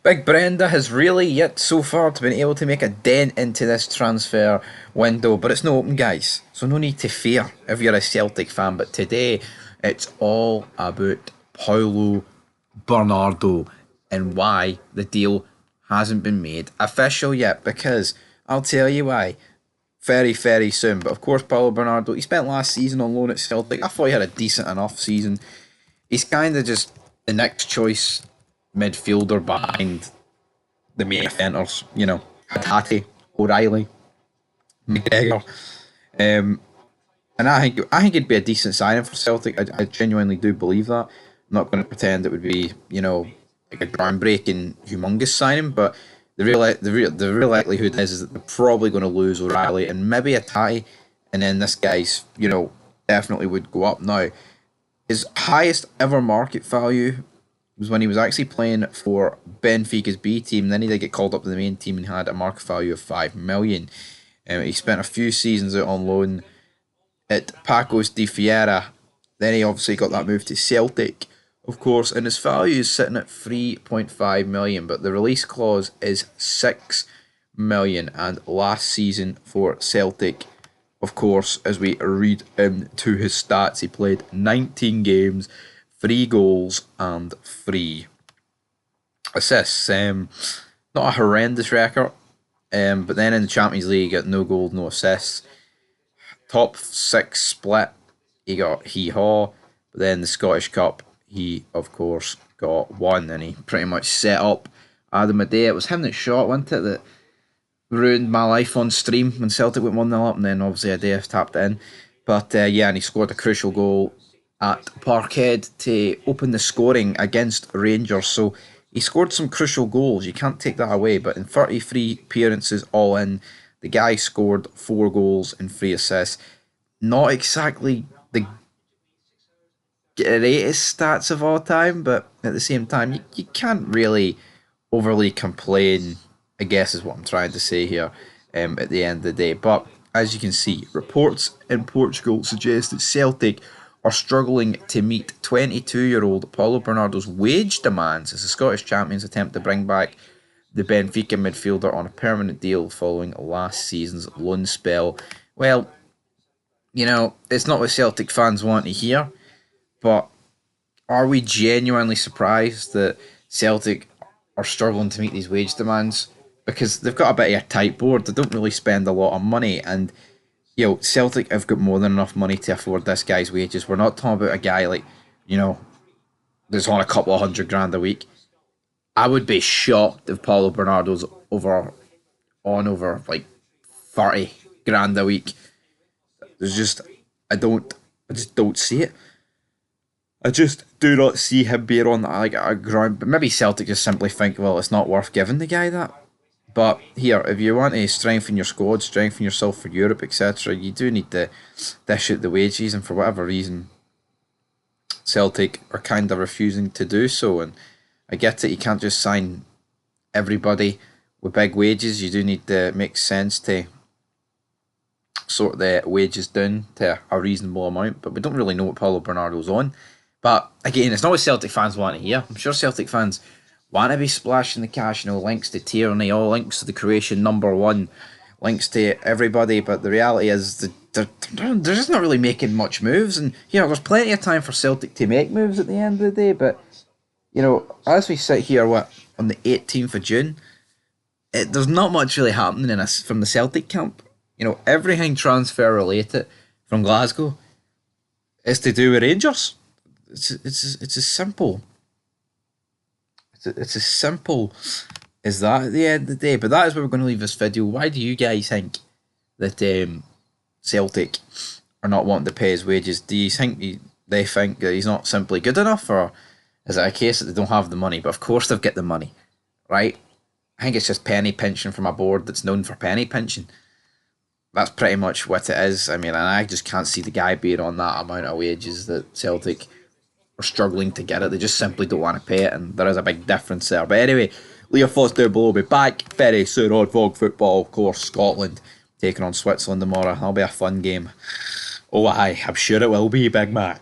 Big Brenda has really yet so far to been able to make a dent into this transfer window, but it's no open, guys. So no need to fear if you're a Celtic fan. But today, it's all about Paulo Bernardo and why the deal hasn't been made official yet. Because I'll tell you why very, very soon. But of course, Paulo Bernardo, he spent last season on loan at Celtic. I thought he had a decent enough season. He's kind of just the next choice midfielder behind the main offenders, Hatate, O'Reilly, McGregor. Um, and I think it'd be a decent signing for Celtic. I genuinely do believe that. I'm not going to pretend it would be, like a groundbreaking, humongous signing, but the real likelihood is that they're probably going to lose O'Reilly and maybe a tie, and then this guy's, definitely would go up now. His highest ever market value was when he was actually playing for Benfica's B team. Then he did get called up to the main team and had a market value of 5 million. He spent a few seasons out on loan at Pacos de Fiera. Then he obviously got that move to Celtic, of course, and his value is sitting at 3.5 million, but the release clause is 6 million. And last season for Celtic, of course, as we read into his stats, he played 19 games, 3 goals and 3 assists. Not a horrendous record, but then in the Champions League, he got no goals, no assists. Top 6 split, he got hee-haw. But then the Scottish Cup, he, of course, got 1, and he pretty much set up Adam Adair. It was him that shot, wasn't it, that ruined my life on stream when Celtic went 1-0 up, and then obviously Adair tapped it in. But yeah, and he scored a crucial goal at Parkhead to open the scoring against Rangers. So he scored some crucial goals. You can't take that away. But in 33 appearances all in, the guy scored 4 goals and 3 assists. Not exactly the greatest stats of all time, but at the same time, you can't really overly complain, I guess is what I'm trying to say here at the end of the day. But as you can see, reports in Portugal suggest that Celtic are struggling to meet 22-year-old Paulo Bernardo's wage demands as the Scottish champions attempt to bring back the Benfica midfielder on a permanent deal following last season's loan spell. Well, it's not what Celtic fans want to hear, but are we genuinely surprised that Celtic are struggling to meet these wage demands? Because they've got a bit of a tight board. They don't really spend a lot of money, and Celtic have got more than enough money to afford this guy's wages. We're not talking about a guy like, that's on a couple of $100,000 a week. I would be shocked if Paulo Bernardo's over like 30 grand a week. There's just I just don't see it. I just do not see him being on like a ground. But maybe Celtic just simply think, well, it's not worth giving the guy that. But here, if you want to strengthen your squad, strengthen yourself for Europe, etc., you do need to dish out the wages, and for whatever reason, Celtic are kind of refusing to do so. And I get it, you can't just sign everybody with big wages. You do need to make sense to sort the wages down to a reasonable amount, but we don't really know what Paulo Bernardo's on. But again, it's not what Celtic fans want to hear. I'm sure Celtic fans want to be splashing the cash, links to Tierney, all links to the Croatian #1, links to everybody, but the reality is that they're just not really making much moves, and there's plenty of time for Celtic to make moves at the end of the day, but as we sit here, on the 18th of June, there's not much really happening from the Celtic camp. Everything transfer related from Glasgow is to do with Rangers. It's as simple. It's as simple as that at the end of the day. But that is where we're going to leave this video. Why do you guys think that Celtic are not wanting to pay his wages? Do you think they think that he's not simply good enough, or is it a case that they don't have the money? But of course they've got the money, right? I think it's just penny pinching from a board that's known for penny pinching. That's pretty much what it is. I mean, and I just can't see the guy being on that amount of wages that Celtic are struggling to get it. They just simply don't want to pay it, and there is a big difference there. But anyway, leave your thoughts down below. We'll be back very soon on Fog Football. Of course, Scotland taking on Switzerland tomorrow. That'll be a fun game. Oh, aye, I'm sure it will be, Big Mac.